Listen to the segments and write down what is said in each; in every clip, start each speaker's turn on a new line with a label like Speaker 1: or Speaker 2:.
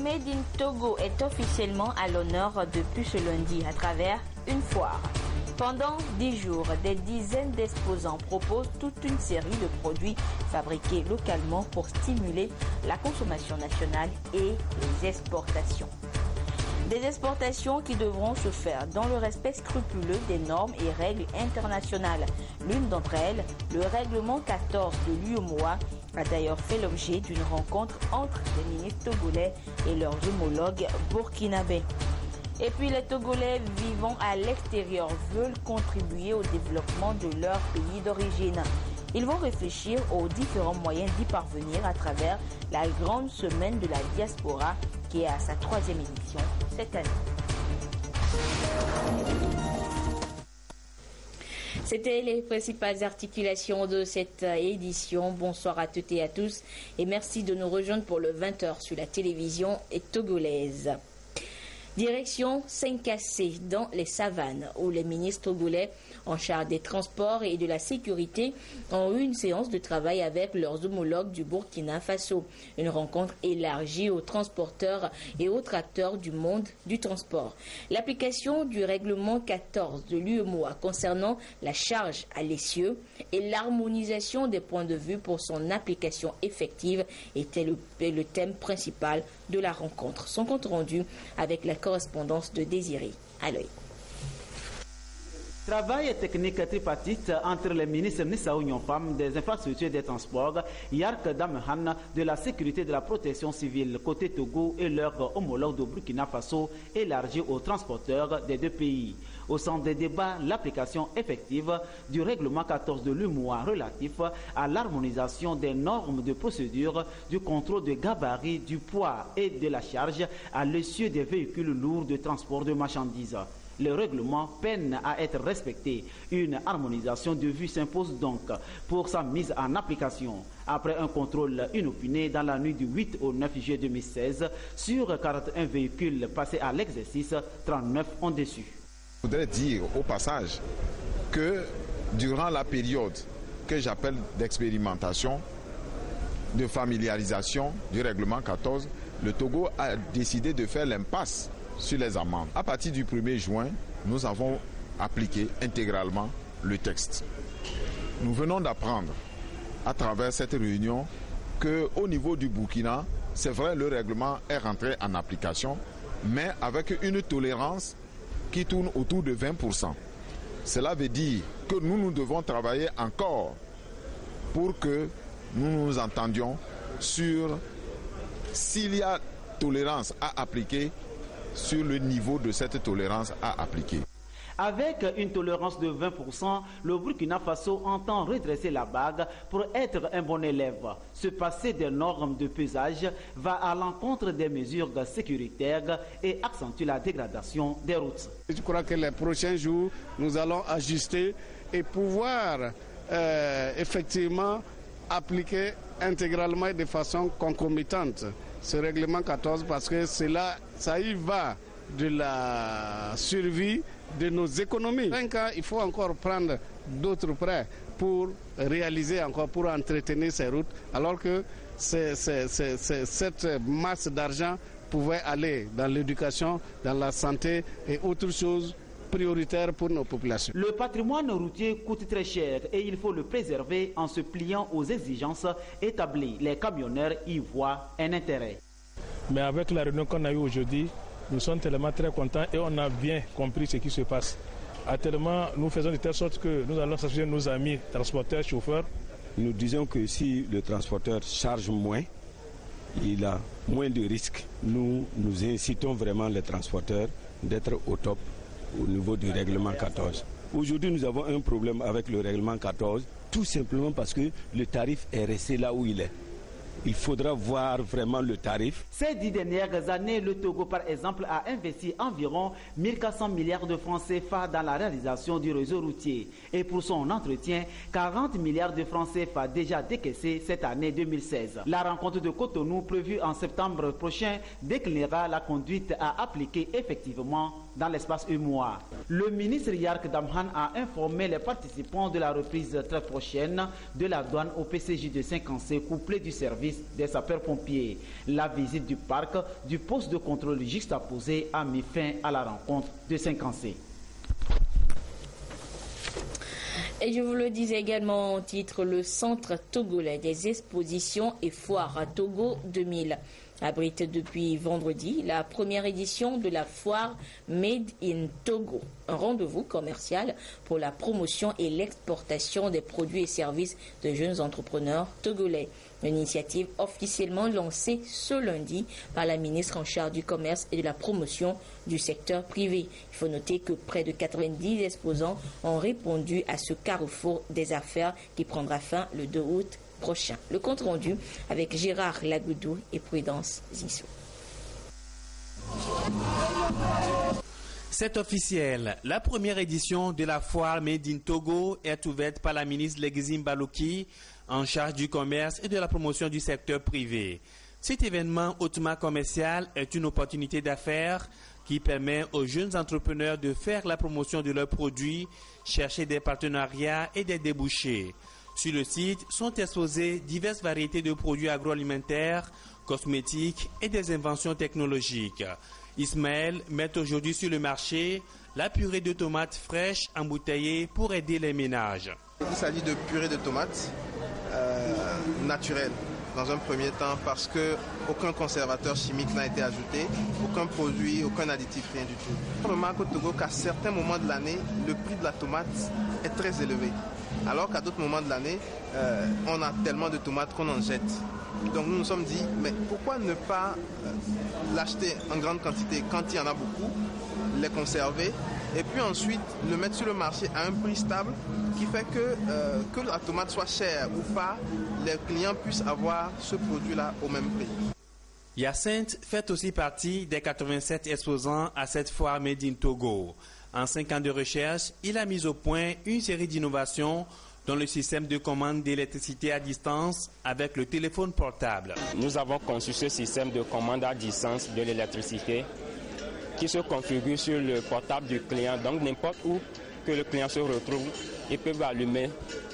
Speaker 1: Made in Togo est officiellement à l'honneur depuis ce lundi à travers une foire. Pendant 10 jours, des dizaines d'exposants proposent toute une série de produits fabriqués localement pour stimuler la consommation nationale et les exportations. Des exportations qui devront se faire dans le respect scrupuleux des normes et règles internationales. L'une d'entre elles, le règlement 14 de l'UEMOA, a d'ailleurs fait l'objet d'une rencontre entre les ministres togolais et leurs homologues burkinabés. Et puis les Togolais vivant à l'extérieur veulent contribuer au développement de leur pays d'origine. Ils vont réfléchir aux différents moyens d'y parvenir à travers la grande semaine de la diaspora qui est à sa 3e édition cette année. C'était les principales articulations de cette édition. Bonsoir à toutes et à tous et merci de nous rejoindre pour le 20h sur la télévision togolaise. Direction Saint-Cassé, dans les savanes, où les ministres togolais en charge des transports et de la sécurité ont eu une séance de travail avec leurs homologues du Burkina Faso. Une rencontre élargie aux transporteurs et autres acteurs du monde du transport. L'application du règlement 14 de l'UEMOA concernant la charge à l'essieu et l'harmonisation des points de vue pour son application effective était le thème principal de la rencontre. Son compte rendu avec la correspondance de Désiré Aloy.
Speaker 2: Travail technique tripartite entre les ministres Nissao Nyonfam des infrastructures et des transports, Yark Damhan de la sécurité et de la protection civile côté Togo et leur homologue de Burkina Faso élargi aux transporteurs des deux pays. Au centre des débats, l'application effective du règlement 14 de l'UEMOA relatif à l'harmonisation des normes de procédure, du contrôle de gabarit, du poids et de la charge à l'essieu des véhicules lourds de transport de marchandises. Le règlement peine à être respecté. Une harmonisation de vue s'impose donc pour sa mise en application. Après un contrôle inopiné dans la nuit du 8 au 9 juillet 2016, sur 41 véhicules passés à l'exercice, 39 ont déçu.
Speaker 3: Je voudrais dire au passage que durant la période que j'appelle d'expérimentation, de familiarisation du règlement 14, le Togo a décidé de faire l'impasse sur les amendes. À partir du 1er juin, nous avons appliqué intégralement le texte. Nous venons d'apprendre à travers cette réunion qu'au niveau du Burkina, c'est vrai, le règlement est rentré en application, mais avec une tolérance qui tourne autour de 20%. Cela veut dire que nous devons travailler encore pour que nous nous entendions sur s'il y a tolérance à appliquer, sur le niveau de cette tolérance à appliquer.
Speaker 2: Avec une tolérance de 20%, le Burkina Faso entend redresser la bague pour être un bon élève. Ce passer des normes de pesage va à l'encontre des mesures sécuritaires et accentue la dégradation des routes.
Speaker 4: Je crois que les prochains jours, nous allons ajuster et pouvoir effectivement appliquer intégralement et de façon concomitante ce règlement 14 parce que ça y va de la survie de nos économies. 5 ans, il faut encore prendre d'autres prêts pour réaliser encore, pour entretenir ces routes, alors que cette masse d'argent pouvait aller dans l'éducation, dans la santé et autres choses prioritaires pour nos populations.
Speaker 2: Le patrimoine routier coûte très cher et il faut le préserver en se pliant aux exigences établies. Les camionneurs y voient un intérêt.
Speaker 5: Mais avec la réunion qu'on a eue aujourd'hui, nous sommes tellement très contents et on a bien compris ce qui se passe. Actuellement, nous faisons de telle sorte que nous allons s'assurer nos amis transporteurs, chauffeurs.
Speaker 6: Nous disons que si le transporteur charge moins, il a moins de risques. Nous incitons vraiment les transporteurs d'être au top au niveau du règlement 14. Aujourd'hui, nous avons un problème avec le règlement 14, tout simplement parce que le tarif est resté là où il est. Il faudra voir vraiment le tarif.
Speaker 2: Ces 10 dernières années, le Togo, par exemple, a investi environ 1400 milliards de francs CFA dans la réalisation du réseau routier. Et pour son entretien, 40 milliards de francs CFA déjà décaissés cette année 2016. La rencontre de Cotonou, prévue en septembre prochain, déclinera la conduite à appliquer effectivement dans l'espace UEMOA. Le ministre Yark Damhan a informé les participants de la reprise très prochaine de la douane au PCJ de Saint-Cassé, couplé du service service des sapeurs-pompiers. La visite du parc du poste de contrôle juxtaposé a mis fin à la rencontre de Saint-Cancé.
Speaker 1: Et je vous le disais également en titre, le Centre togolais des expositions et foires à Togo 2000 abrite depuis vendredi la première édition de la foire Made in Togo, un rendez-vous commercial pour la promotion et l'exportation des produits et services de jeunes entrepreneurs togolais. Une initiative officiellement lancée ce lundi par la ministre en charge du commerce et de la promotion du secteur privé. Il faut noter que près de 90 exposants ont répondu à ce carrefour des affaires qui prendra fin le 2 août prochain. Le compte rendu avec Gérard Lagoudou et Prudence Zissou.
Speaker 7: C'est officiel. La première édition de la foire Made in Togo est ouverte par la ministre Legizim Baloki en charge du commerce et de la promotion du secteur privé. Cet événement hautement commercial est une opportunité d'affaires qui permet aux jeunes entrepreneurs de faire la promotion de leurs produits, chercher des partenariats et des débouchés. Sur le site sont exposées diverses variétés de produits agroalimentaires, cosmétiques et des inventions technologiques. Ismaël met aujourd'hui sur le marché la purée de tomates fraîches embouteillée pour aider les ménages.
Speaker 8: Il s'agit de purée de tomates naturelle dans un premier temps parce qu'aucun conservateur chimique n'a été ajouté, aucun produit, aucun additif, rien du tout. On remarque au Togo qu'à certains moments de l'année, le prix de la tomate est très élevé. Alors qu'à d'autres moments de l'année, on a tellement de tomates qu'on en jette. Donc nous nous sommes dit, mais pourquoi ne pas l'acheter en grande quantité quand il y en a beaucoup, les conserver et puis ensuite le mettre sur le marché à un prix stable qui fait que la tomate soit chère ou pas, les clients puissent avoir ce produit-là au même prix.
Speaker 7: Hyacinthe fait aussi partie des 87 exposants à cette foire Made in Togo. En 5 ans de recherche, il a mis au point une série d'innovations dans le système de commande d'électricité à distance avec le téléphone portable.
Speaker 9: Nous avons conçu ce système de commande à distance de l'électricité qui se configure sur le portable du client. Donc n'importe où que le client se retrouve, il peut allumer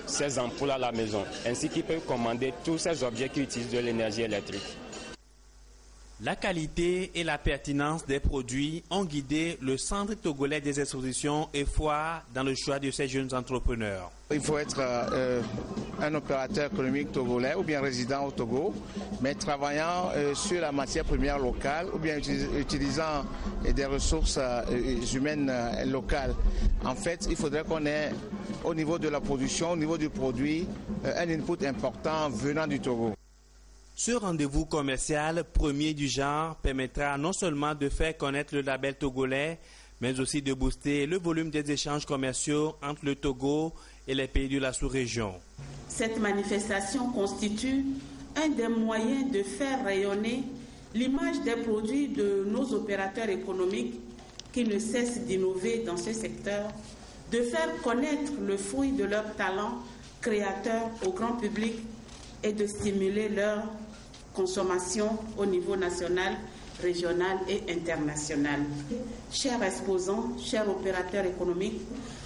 Speaker 9: ses ampoules à la maison, ainsi qu'il peut commander tous ces objets qui utilisent de l'énergie électrique.
Speaker 7: La qualité et la pertinence des produits ont guidé le Centre togolais des expositions et foires dans le choix de ces jeunes entrepreneurs.
Speaker 4: Il faut être un opérateur économique togolais ou bien résident au Togo, mais travaillant sur la matière première locale ou bien utilisant des ressources humaines locales. En fait, il faudrait qu'on ait au niveau de la production, au niveau du produit, un input important venant du Togo.
Speaker 7: Ce rendez-vous commercial premier du genre permettra non seulement de faire connaître le label togolais, mais aussi de booster le volume des échanges commerciaux entre le Togo et les pays de la sous-région.
Speaker 10: Cette manifestation constitue un des moyens de faire rayonner l'image des produits de nos opérateurs économiques qui ne cessent d'innover dans ce secteur, de faire connaître le fruit de leur talent créateur au grand public et de stimuler leur consommation au niveau national, régional et international. Chers exposants, chers opérateurs économiques,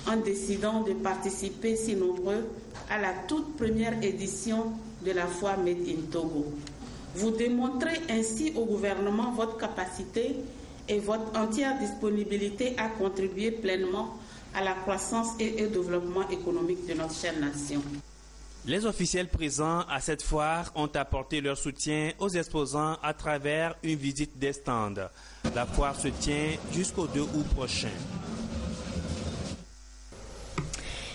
Speaker 10: en décidant de participer si nombreux à la toute première édition de la foire Made in Togo, vous démontrez ainsi au gouvernement votre capacité et votre entière disponibilité à contribuer pleinement à la croissance et au développement économique de notre chère nation.
Speaker 7: Les officiels présents à cette foire ont apporté leur soutien aux exposants à travers une visite des stands. La foire se tient jusqu'au 2 août prochain.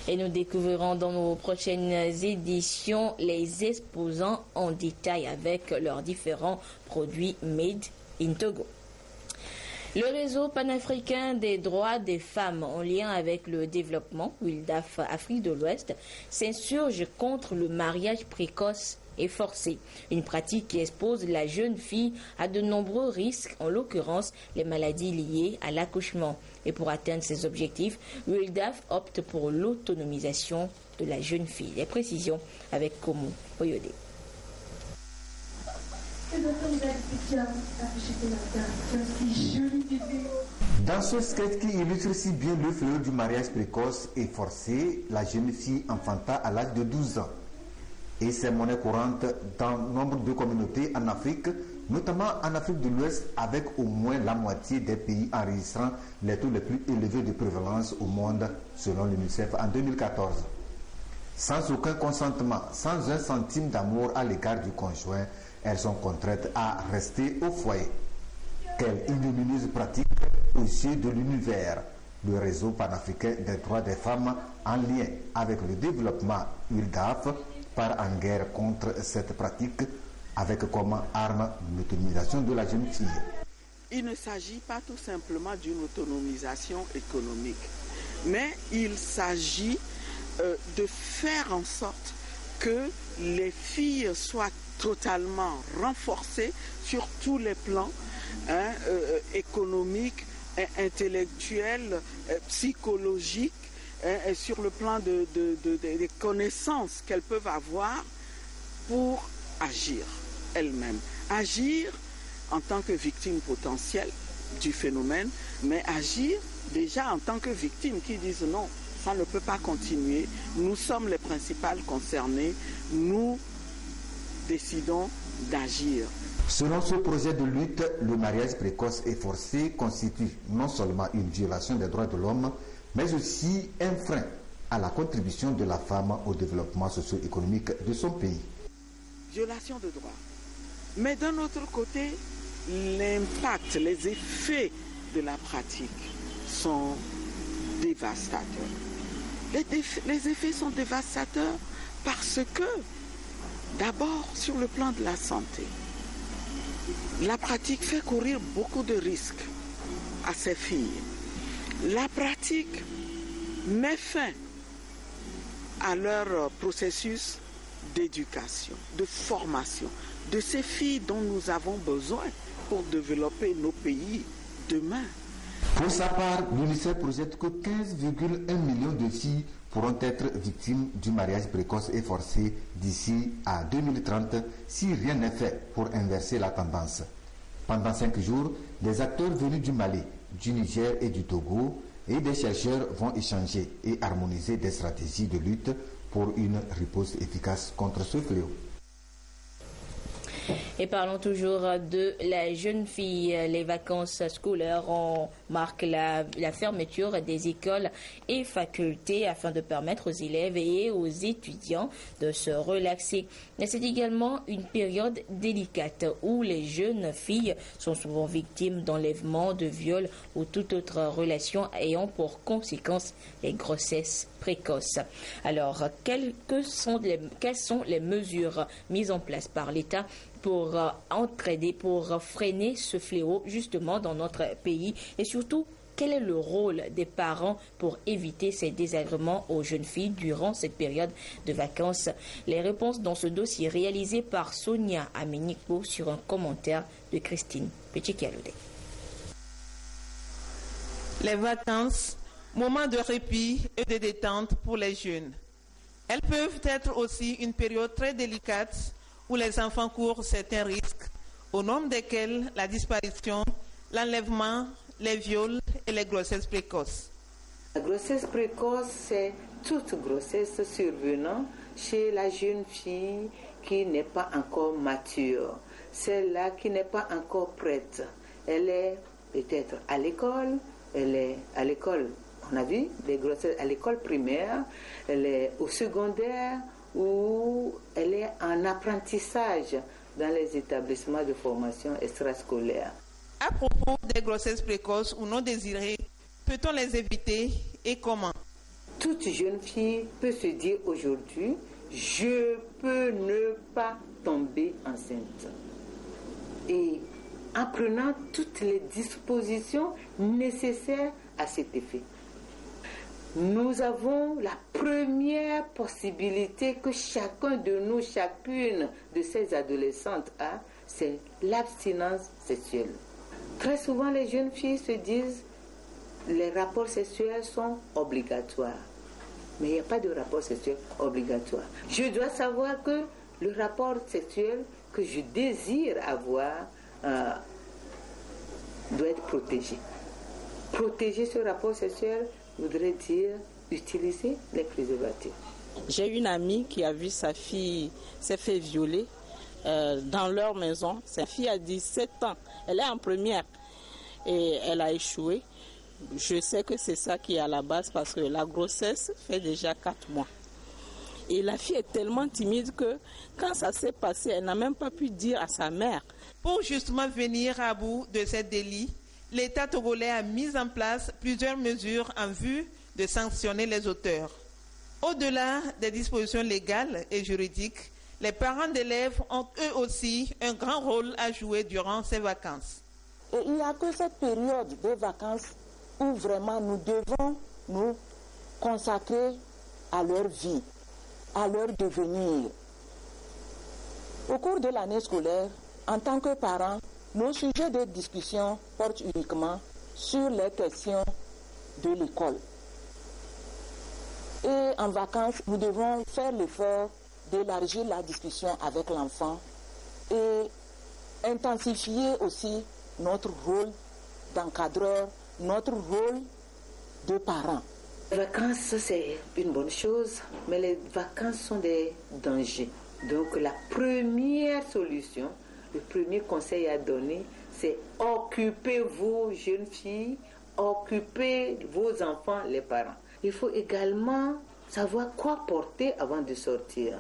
Speaker 1: Et nous découvrirons dans nos prochaines éditions les exposants en détail avec leurs différents produits Made in Togo. Le réseau panafricain des droits des femmes en lien avec le développement, WILDAF Afrique de l'Ouest, s'insurge contre le mariage précoce et forcé, une pratique qui expose la jeune fille à de nombreux risques, en l'occurrence les maladies liées à l'accouchement. Et pour atteindre ces objectifs, WILDAF opte pour l'autonomisation de la jeune fille. Les précisions avec Komo Oyode.
Speaker 11: Dans ce sketch qui illustre si bien le fléau du mariage précoce et forcé, la jeune fille enfanta à l'âge de 12 ans. et c'est monnaie courante dans nombre de communautés en Afrique, notamment en Afrique de l'Ouest, avec au moins la moitié des pays enregistrant les taux les plus élevés de prévalence au monde, selon l'UNICEF en 2014. Sans aucun consentement, sans un centime d'amour à l'égard du conjoint, elles sont contraintes à rester au foyer. Quelle ignominieuse pratique aux yeux de l'univers. Le réseau panafricain des droits des femmes, en lien avec le développement ULDAF, part en guerre contre cette pratique, avec comme arme l'autonomisation de la jeune fille.
Speaker 12: Il ne s'agit pas tout simplement d'une autonomisation économique, mais il s'agit de faire en sorte que les filles soient totalement renforcées sur tous les plans économiques, intellectuels, psychologiques, et sur le plan des connaissances qu'elles peuvent avoir pour agir elles-mêmes. Agir en tant que victime potentielle du phénomène, mais agir déjà en tant que victime qui disent non, ça ne peut pas continuer, nous sommes les principales concernées, nous décidons d'agir.
Speaker 11: Selon ce projet de lutte, le mariage précoce et forcé constitue non seulement une violation des droits de l'homme, mais aussi un frein à la contribution de la femme au développement socio-économique de son pays.
Speaker 12: Violation de droits. Mais d'un autre côté, l'impact, les effets de la pratique sont dévastateurs. Les effets sont dévastateurs parce que, d'abord, sur le plan de la santé, la pratique fait courir beaucoup de risques à ces filles. La pratique met fin à leur processus d'éducation, de formation, de ces filles dont nous avons besoin pour développer nos pays demain.
Speaker 11: Pour sa part, l'UNICEF projette que 15,1 millions de filles pourront être victimes du mariage précoce et forcé d'ici à 2030 si rien n'est fait pour inverser la tendance. Pendant 5 jours, des acteurs venus du Mali, du Niger et du Togo et des chercheurs vont échanger et harmoniser des stratégies de lutte pour une riposte efficace contre ce fléau.
Speaker 1: Et parlons toujours de la jeune fille. Les vacances scolaires marquent la fermeture des écoles et facultés afin de permettre aux élèves et aux étudiants de se relaxer. Mais c'est également une période délicate où les jeunes filles sont souvent victimes d'enlèvements, de viols ou toute autre relation ayant pour conséquence les grossesses précoces. Alors, quelles sont les mesures mises en place par l'État pour entraider, pour freiner ce fléau justement dans notre pays, et surtout quel est le rôle des parents pour éviter ces désagréments aux jeunes filles durant cette période de vacances? Les réponses dans ce dossier réalisé par Sonia Aminikpo sur un commentaire de Christine Petit-Kialoudé.
Speaker 13: Les vacances, moment de répit et de détente pour les jeunes. Elles peuvent être aussi une période très délicate où les enfants courent certains risques, au nombre desquels la disparition, l'enlèvement, les viols et les grossesses précoces.
Speaker 14: La grossesse précoce, c'est toute grossesse survenant chez la jeune fille qui n'est pas encore mature, celle-là qui n'est pas encore prête. Elle est peut-être à l'école, on a vu des grossesses à l'école primaire, elle est au secondaire, où elle est en apprentissage dans les établissements de formation extrascolaire.
Speaker 13: À propos des grossesses précoces ou non désirées, peut-on les éviter et comment?
Speaker 14: Toute jeune fille peut se dire aujourd'hui, je peux ne pas tomber enceinte. Et en prenant toutes les dispositions nécessaires à cet effet. Nous avons la première possibilité que chacun de nous, chacune de ces adolescentes a, c'est l'abstinence sexuelle. Très souvent, les jeunes filles se disent les rapports sexuels sont obligatoires. Mais il n'y a pas de rapport sexuel obligatoire. Je dois savoir que le rapport sexuel que je désire avoir doit être protégé. Protéger ce rapport sexuel voudrait dire utiliser les préservatifs.
Speaker 15: J'ai une amie qui a vu sa fille s'est fait violer dans leur maison. Sa fille a 17 ans, elle est en première et elle a échoué. Je sais que c'est ça qui est à la base parce que la grossesse fait déjà 4 mois. Et la fille est tellement timide que quand ça s'est passé, elle n'a même pas pu dire à sa mère.
Speaker 13: Pour justement venir à bout de ces délits, l'État togolais a mis en place plusieurs mesures en vue de sanctionner les auteurs. Au-delà des dispositions légales et juridiques, les parents d'élèves ont eux aussi un grand rôle à jouer durant ces vacances.
Speaker 14: Et il n'y a que cette période de vacances où vraiment nous devons nous consacrer à leur vie, à leur devenir. Au cours de l'année scolaire, en tant que parents, nos sujets de discussion portent uniquement sur les questions de l'école. Et en vacances, nous devons faire l'effort d'élargir la discussion avec l'enfant et intensifier aussi notre rôle d'encadreur, notre rôle de parent.
Speaker 16: Les vacances, c'est une bonne chose, mais les vacances sont des dangers. Donc la première solution, le premier conseil à donner, c'est occupez-vous, jeunes filles, occupez vos enfants, les parents. Il faut également savoir quoi porter avant de sortir.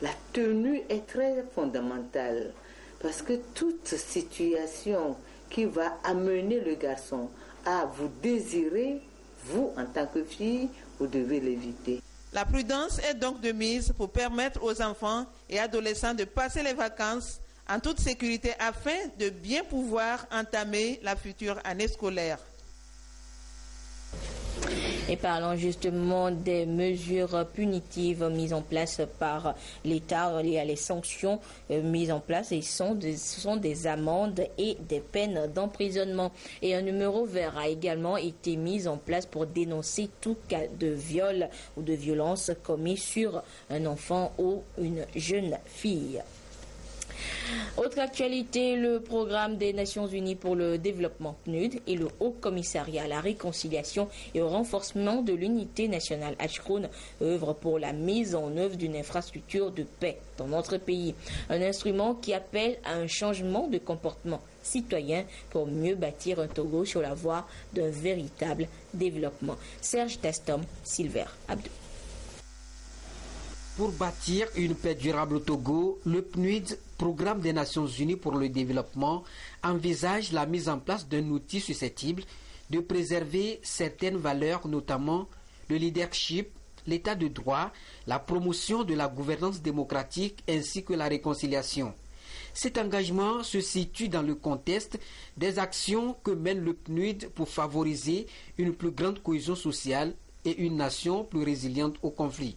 Speaker 16: La tenue est très fondamentale parce que toute situation qui va amener le garçon à vous désirer, vous, en tant que fille, vous devez l'éviter.
Speaker 13: La prudence est donc de mise pour permettre aux enfants et adolescents de passer les vacances en toute sécurité afin de bien pouvoir entamer la future année scolaire.
Speaker 1: Et parlons justement des mesures punitives mises en place par l'État et les sanctions mises en place. Et ce sont des amendes et des peines d'emprisonnement. Et un numéro vert a également été mis en place pour dénoncer tout cas de viol ou de violence commis sur un enfant ou une jeune fille. Autre actualité, le programme des Nations Unies pour le développement PNUD et le Haut Commissariat à la réconciliation et au renforcement de l'unité nationale Ashkroun œuvrent pour la mise en œuvre d'une infrastructure de paix dans notre pays. Un instrument qui appelle à un changement de comportement citoyen pour mieux bâtir un Togo sur la voie d'un véritable développement. Serge Tastom, Silver Abdou.
Speaker 17: Pour bâtir une paix durable au Togo, le PNUD, Programme des Nations Unies pour le développement, envisage la mise en place d'un outil susceptible de préserver certaines valeurs, notamment le leadership, l'état de droit, la promotion de la gouvernance démocratique ainsi que la réconciliation. Cet engagement se situe dans le contexte des actions que mène le PNUD pour favoriser une plus grande cohésion sociale et une nation plus résiliente au conflit.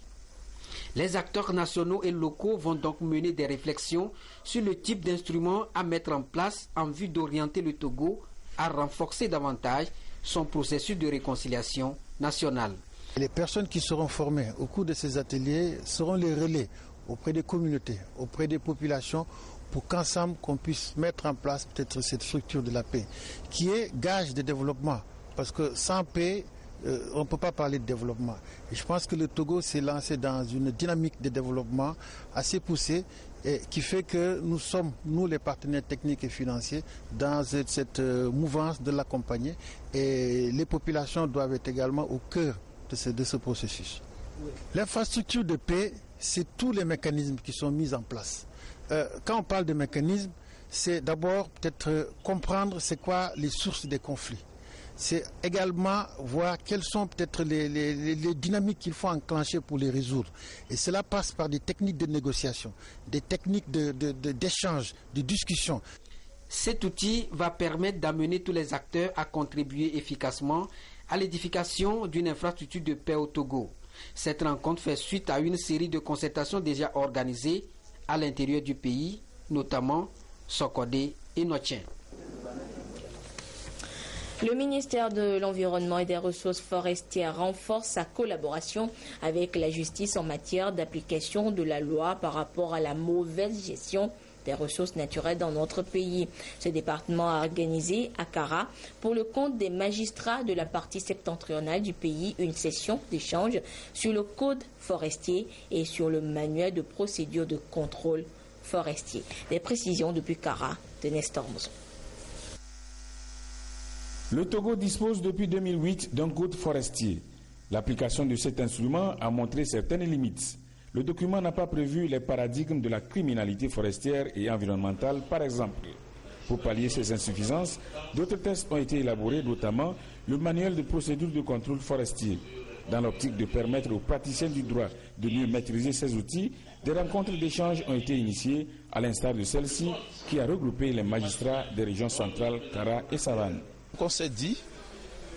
Speaker 17: Les acteurs nationaux et locaux vont donc mener des réflexions sur le type d'instruments à mettre en place en vue d'orienter le Togo à renforcer davantage son processus de réconciliation nationale.
Speaker 18: Les personnes qui seront formées au cours de ces ateliers seront les relais auprès des communautés, auprès des populations, pour qu'ensemble qu'on puisse mettre en place peut-être cette structure de la paix, qui est gage de développement, parce que sans paix, on ne peut pas parler de développement. Et je pense que le Togo s'est lancé dans une dynamique de développement assez poussée et qui fait que nous sommes, nous les partenaires techniques et financiers, dans cette mouvance de l'accompagner. Et les populations doivent être également au cœur de ce processus. Oui. L'infrastructure de paix, c'est tous les mécanismes qui sont mis en place. Quand on parle de mécanismes, c'est d'abord peut-être comprendre c'est quoi les sources des conflits. C'est également voir quelles sont peut-être les dynamiques qu'il faut enclencher pour les résoudre. Et cela passe par des techniques de négociation, des techniques d'échange, de discussion.
Speaker 17: Cet outil va permettre d'amener tous les acteurs à contribuer efficacement à l'édification d'une infrastructure de paix au Togo. Cette rencontre fait suite à une série de concertations déjà organisées à l'intérieur du pays, notamment Sokodé et Notien.
Speaker 1: Le ministère de l'Environnement et des Ressources forestières renforce sa collaboration avec la justice en matière d'application de la loi par rapport à la mauvaise gestion des ressources naturelles dans notre pays. Ce département a organisé à Kara, pour le compte des magistrats de la partie septentrionale du pays, une session d'échange sur le code forestier et sur le manuel de procédure de contrôle forestier. Des précisions depuis Kara de Nestor Mouzon.
Speaker 19: Le Togo dispose depuis 2008 d'un code forestier. L'application de cet instrument a montré certaines limites. Le document n'a pas prévu les paradigmes de la criminalité forestière et environnementale, par exemple. Pour pallier ces insuffisances, d'autres tests ont été élaborés, notamment le manuel de procédure de contrôle forestier. Dans l'optique de permettre aux praticiens du droit de mieux maîtriser ces outils, des rencontres d'échange ont été initiées, à l'instar de celle-ci qui a regroupé les magistrats des régions centrales, Kara et Savane.
Speaker 20: On s'est dit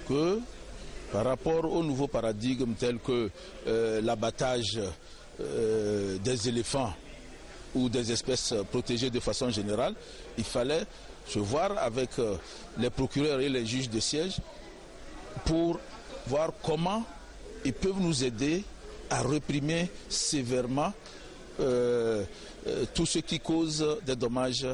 Speaker 20: que par rapport au nouveau paradigme tel que l'abattage des éléphants ou des espèces protégées de façon générale, il fallait se voir avec les procureurs et les juges de siège pour voir comment ils peuvent nous aider à réprimer sévèrement tout ce qui cause des dommages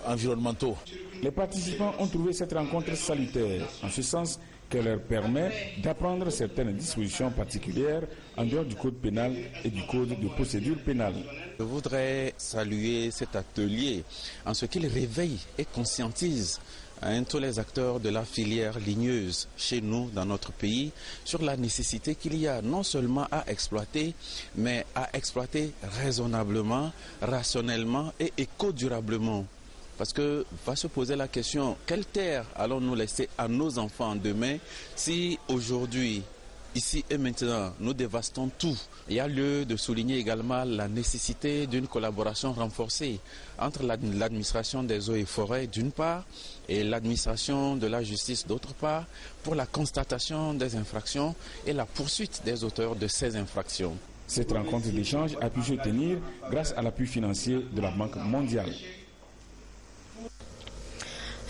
Speaker 20: environnementaux.
Speaker 19: Les participants ont trouvé cette rencontre salutaire, en ce sens qu'elle leur permet d'apprendre certaines dispositions particulières en dehors du code pénal et du code de procédure pénale.
Speaker 21: Je voudrais saluer cet atelier en ce qu'il réveille et conscientise tous les acteurs de la filière ligneuse chez nous, dans notre pays, sur la nécessité qu'il y a non seulement à exploiter, mais à exploiter raisonnablement, rationnellement et éco-durablement. Parce que va se poser la question, quelle terre allons-nous laisser à nos enfants demain si aujourd'hui, ici et maintenant, nous dévastons tout? Il y a lieu de souligner également la nécessité d'une collaboration renforcée entre l'administration des eaux et forêts d'une part et l'administration de la justice d'autre part pour la constatation des infractions et la poursuite des auteurs de ces infractions.
Speaker 19: Cette rencontre d'échange a pu se tenir grâce à l'appui financier de la Banque mondiale.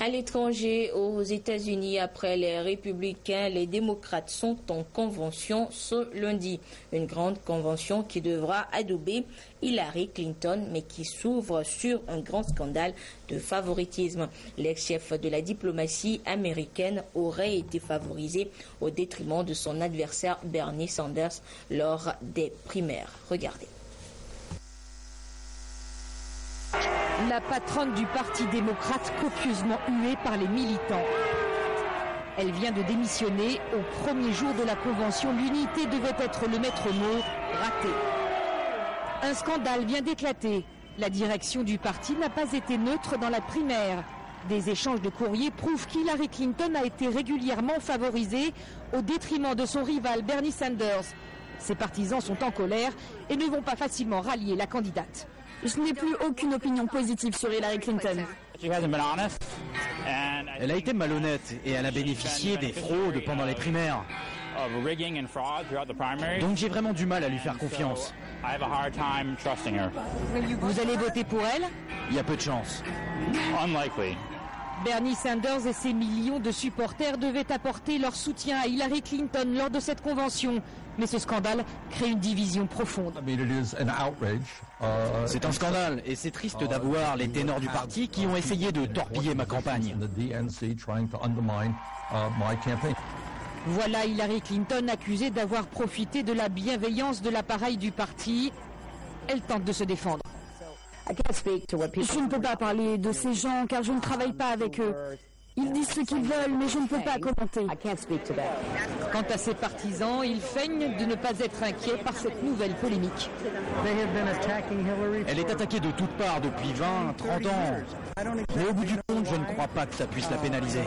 Speaker 1: À l'étranger, aux États-Unis, après les républicains, les démocrates sont en convention ce lundi. Une grande convention qui devra adouber Hillary Clinton, mais qui s'ouvre sur un grand scandale de favoritisme. L'ex-chef de la diplomatie américaine aurait été favorisé au détriment de son adversaire Bernie Sanders lors des primaires. Regardez.
Speaker 22: La patronne du Parti démocrate copieusement huée par les militants. Elle vient de démissionner. Au premier jour de la convention, l'unité devait être le maître mot, raté. Un scandale vient d'éclater. La direction du parti n'a pas été neutre dans la primaire. Des échanges de courriers prouvent qu'Hillary Clinton a été régulièrement favorisée au détriment de son rival Bernie Sanders. Ses partisans sont en colère et ne vont pas facilement rallier la candidate.
Speaker 23: Je n'ai plus aucune opinion positive sur Hillary Clinton.
Speaker 24: Elle a été malhonnête et elle a bénéficié des fraudes pendant les primaires. Donc j'ai vraiment du mal à lui faire confiance.
Speaker 22: Vous allez voter pour elle?
Speaker 24: Il y a peu de chance.
Speaker 22: Bernie Sanders et ses millions de supporters devaient apporter leur soutien à Hillary Clinton lors de cette convention. Mais ce scandale crée une division profonde.
Speaker 24: C'est un scandale et c'est triste d'avoir les ténors du parti qui ont essayé de torpiller ma campagne.
Speaker 22: Voilà Hillary Clinton accusée d'avoir profité de la bienveillance de l'appareil du parti. Elle tente de se défendre.
Speaker 23: Je ne peux pas parler de ces gens car je ne travaille pas avec eux. Ils disent ce qu'ils veulent, mais je ne peux pas commenter.
Speaker 22: Quant à ses partisans, ils feignent de ne pas être inquiets par cette nouvelle polémique.
Speaker 24: Elle est attaquée de toutes parts depuis 20, 30 ans. Mais au bout du compte, je ne crois pas que ça puisse la pénaliser.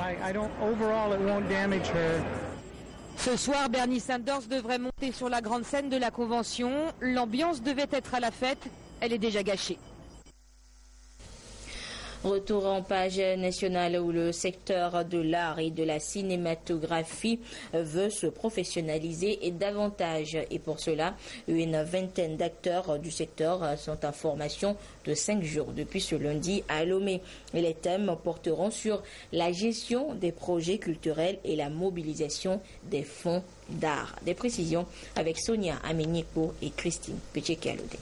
Speaker 22: Ce soir, Bernie Sanders devrait monter sur la grande scène de la convention. L'ambiance devait être à la fête. Elle est déjà gâchée.
Speaker 1: Retour en page nationale où le secteur de l'art et de la cinématographie veut se professionnaliser et davantage. Et pour cela, une vingtaine d'acteurs du secteur sont en formation de 5 jours depuis ce lundi à Lomé. Et les thèmes porteront sur la gestion des projets culturels et la mobilisation des fonds d'art. Des précisions avec Sonia Ameniko et Christine Pechekialode.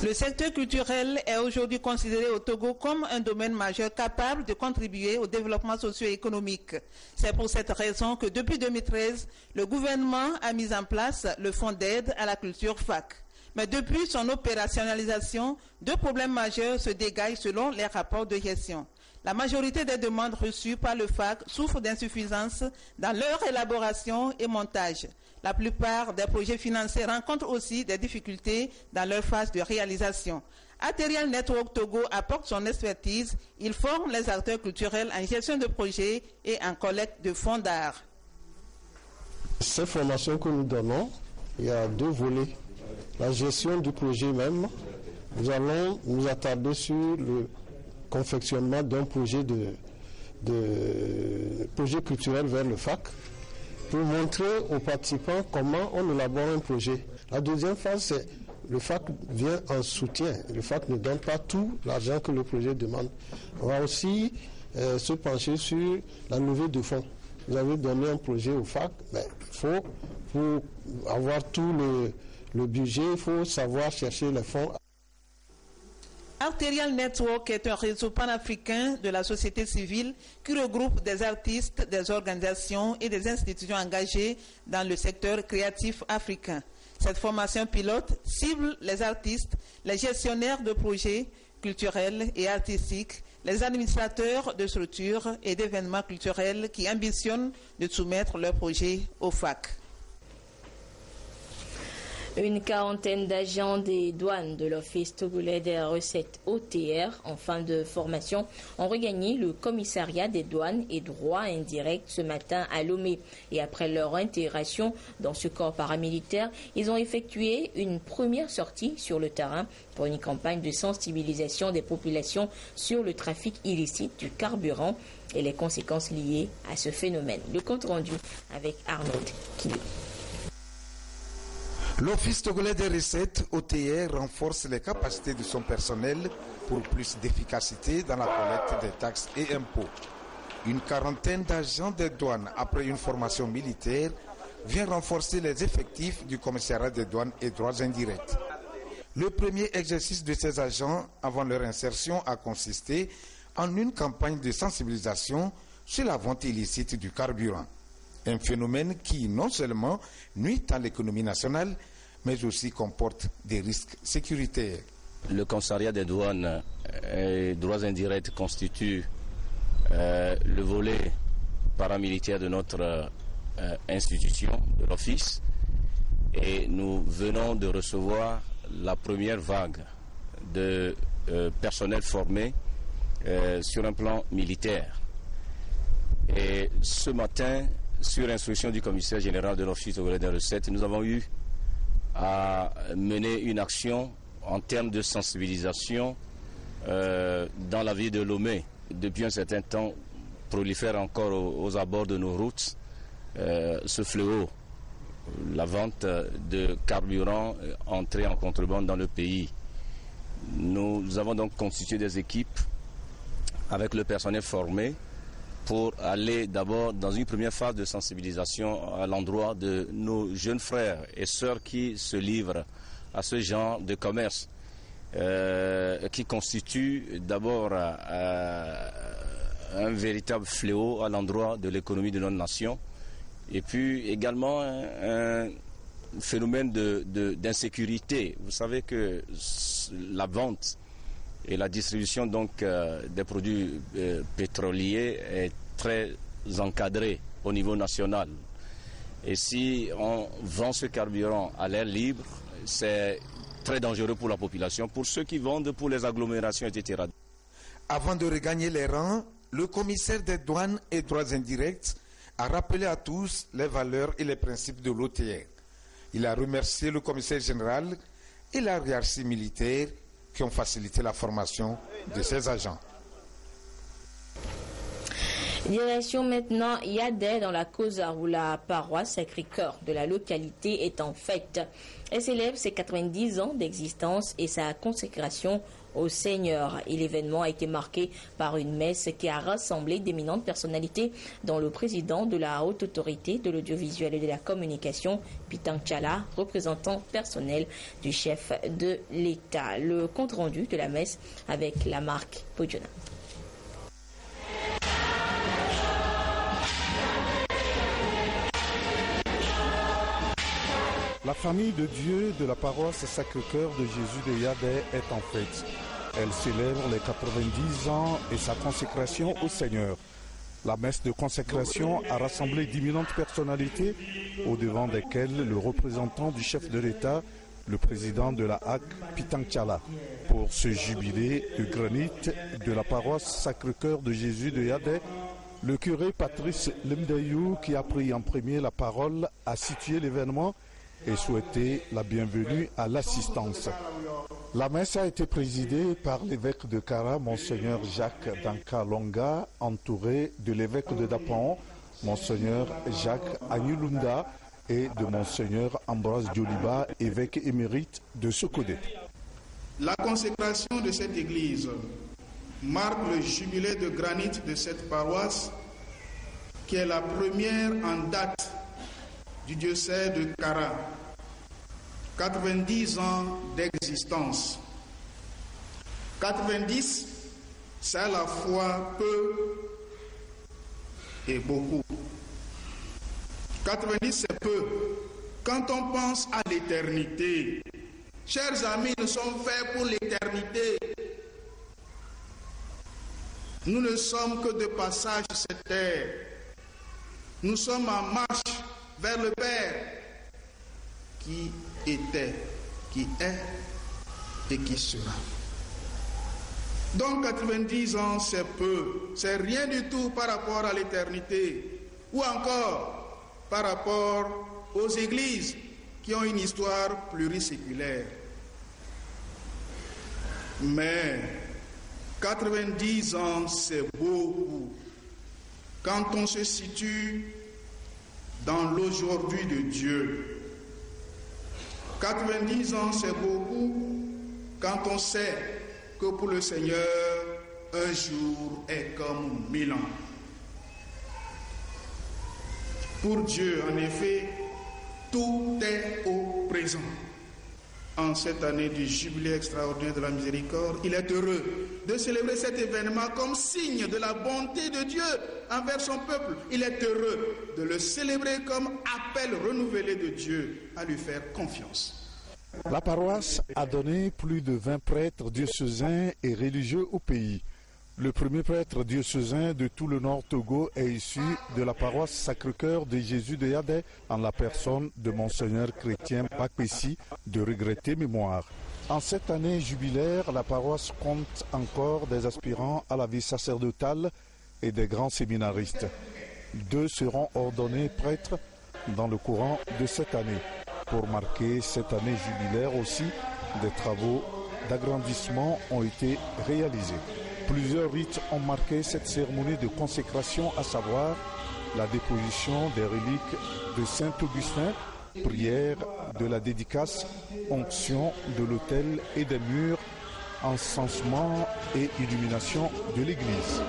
Speaker 13: Le secteur culturel est aujourd'hui considéré au Togo comme un domaine majeur capable de contribuer au développement socio-économique. C'est pour cette raison que depuis 2013, le gouvernement a mis en place le Fonds d'aide à la culture FAC. Mais depuis son opérationnalisation, deux problèmes majeurs se dégagent selon les rapports de gestion. La majorité des demandes reçues par le FAC souffrent d'insuffisance dans leur élaboration et montage. La plupart des projets financés rencontrent aussi des difficultés dans leur phase de réalisation. Arterial Network Togo apporte son expertise. Il forme les acteurs culturels en gestion de projets et en collecte de fonds d'art.
Speaker 2: Ces formations que nous donnons, il y a deux volets. La gestion du projet même. Nous allons nous attarder sur le confectionnement d'un projet projet culturel vers le FAC pour montrer aux participants comment on élabore un projet. La deuxième phase, c'est le FAC vient en soutien. Le FAC ne donne pas tout l'argent que le projet demande. On va aussi se pencher sur la levée de fonds. Vous avez donné un projet au FAC, mais il faut, pour avoir tout le budget, il faut savoir chercher les fonds.
Speaker 13: Arterial Network est un réseau panafricain de la société civile qui regroupe des artistes, des organisations et des institutions engagées dans le secteur créatif africain. Cette formation pilote cible les artistes, les gestionnaires de projets culturels et artistiques, les administrateurs de structures et d'événements culturels qui ambitionnent de soumettre leurs projets au FAC.
Speaker 1: Une quarantaine d'agents des douanes de l'Office togolais des recettes OTR en fin de formation ont regagné le commissariat des douanes et droits indirects ce matin à Lomé. Et après leur intégration dans ce corps paramilitaire, ils ont effectué une première sortie sur le terrain pour une campagne de sensibilisation des populations sur le trafic illicite du carburant et les conséquences liées à ce phénomène. Le compte rendu avec Arnaud Kilo.
Speaker 3: L'Office togolais des recettes, OTR, renforce les capacités de son personnel pour plus d'efficacité dans la collecte des taxes et impôts. Une quarantaine d'agents des douanes, après une formation militaire, vient renforcer les effectifs du commissariat des douanes et droits indirects. Le premier exercice de ces agents avant leur insertion a consisté en une campagne de sensibilisation sur la vente illicite du carburant. Un phénomène qui non seulement nuit à l'économie nationale, mais aussi comporte des risques sécuritaires.
Speaker 5: Le commissariat des douanes et droits indirects constitue le volet paramilitaire de notre institution, de l'Office. Et nous venons de recevoir la première vague de personnel formé sur un plan militaire. Et ce matin, sur instruction du commissaire général de l'Office togolais des recettes, nous avons eu à mener une action en termes de sensibilisation dans la ville de Lomé. Depuis un certain temps, prolifère encore aux abords de nos routes ce fléau, la vente de carburant entré en contrebande dans le pays. Nous avons donc constitué des équipes avec le personnel formé pour aller d'abord dans une première phase de sensibilisation à l'endroit de nos jeunes frères et sœurs qui se livrent à ce genre de commerce, qui constitue d'abord un véritable fléau à l'endroit de l'économie de notre nation, et puis également un phénomène d'insécurité. Vous savez que la vente et la distribution donc des produits pétroliers est très encadrée au niveau national. Et si on vend ce carburant à l'air libre, c'est très dangereux pour la population, pour ceux qui vendent pour les agglomérations, etc.
Speaker 3: Avant de regagner les rangs, le commissaire des douanes et droits indirects a rappelé à tous les valeurs et les principes de l'OTR. Il a remercié le commissaire général et la hiérarchie militaire qui ont facilité la formation de ces agents.
Speaker 1: Direction maintenant Yadé dans la Cosa où la paroisse Sacré-Cœur de la localité est en fête. Elle célèbre ses 90 ans d'existence et sa consécration au Seigneur. Et l'événement a été marqué par une messe qui a rassemblé d'éminentes personnalités, dont le président de la Haute Autorité de l'Audiovisuel et de la Communication, Pitang Tchala, représentant personnel du chef de l'État. Le compte-rendu de la messe avec la marque Pojona.
Speaker 4: La famille de Dieu de la paroisse Sacré-Cœur de Jésus de Yadé est en fête. Elle célèbre les 90 ans et sa consécration au Seigneur. La messe de consécration a rassemblé d'imminentes personnalités, au devant desquelles le représentant du chef de l'État, le président de la HAC, Pitang Tchala. Pour ce jubilé de granit de la paroisse Sacré-Cœur de Jésus de Yadé, le curé Patrice Lemdayou, qui a pris en premier la parole, a situé l'événement et souhaité la bienvenue à l'assistance. La messe a été présidée par l'évêque de Kara, Monseigneur Jacques Dankalonga, entouré de l'évêque de Dapan, Monseigneur Jacques Agnulunda, et de Monseigneur Ambroise Dioliba, évêque émérite de Sokodé.
Speaker 6: La consécration de cette église marque le jubilé de granit de cette paroisse, qui est la première en date du diocèse de Kara. 90 ans d'existence. 90, c'est à la fois peu et beaucoup. 90, c'est peu. Quand on pense à l'éternité, chers amis, nous sommes faits pour l'éternité. Nous ne sommes que de passage sur cette terre. Nous sommes en marche vers le Père qui était, qui est et qui sera. Donc 90 ans, c'est peu, c'est rien du tout par rapport à l'éternité, ou encore par rapport aux églises qui ont une histoire pluriséculaire. Mais 90 ans, c'est beaucoup. Quand on se situe dans l'aujourd'hui de Dieu. 90 ans, c'est beaucoup quand on sait que pour le Seigneur, un jour est comme 1000 ans. Pour Dieu, en effet, tout est au présent. En cette année du jubilé extraordinaire de la miséricorde, il est heureux de célébrer cet événement comme signe de la bonté de Dieu envers son peuple. Il est heureux de le célébrer comme appel renouvelé de Dieu à lui faire confiance.
Speaker 4: La paroisse a donné plus de 20 prêtres diocésains et religieux au pays. Le premier prêtre diocésain de tout le Nord Togo est issu de la paroisse Sacré-Cœur de Jésus de Yadé, en la personne de Monseigneur Chrétien Bakpessi, de regrettée mémoire. En cette année jubilaire, la paroisse compte encore des aspirants à la vie sacerdotale et des grands séminaristes. 2 seront ordonnés prêtres dans le courant de cette année. Pour marquer cette année jubilaire aussi, des travaux d'agrandissement ont été réalisés. Plusieurs rites ont marqué cette cérémonie de consécration, à savoir la déposition des reliques de Saint-Augustin, prière de la dédicace, onction de l'autel et des murs, encensement et illumination de l'église.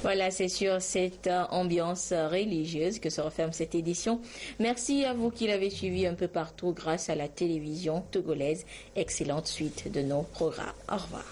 Speaker 1: Voilà, c'est sur cette ambiance religieuse que se referme cette édition. Merci à vous qui l'avez suivi un peu partout grâce à la télévision togolaise. Excellente suite de nos programmes. Au revoir.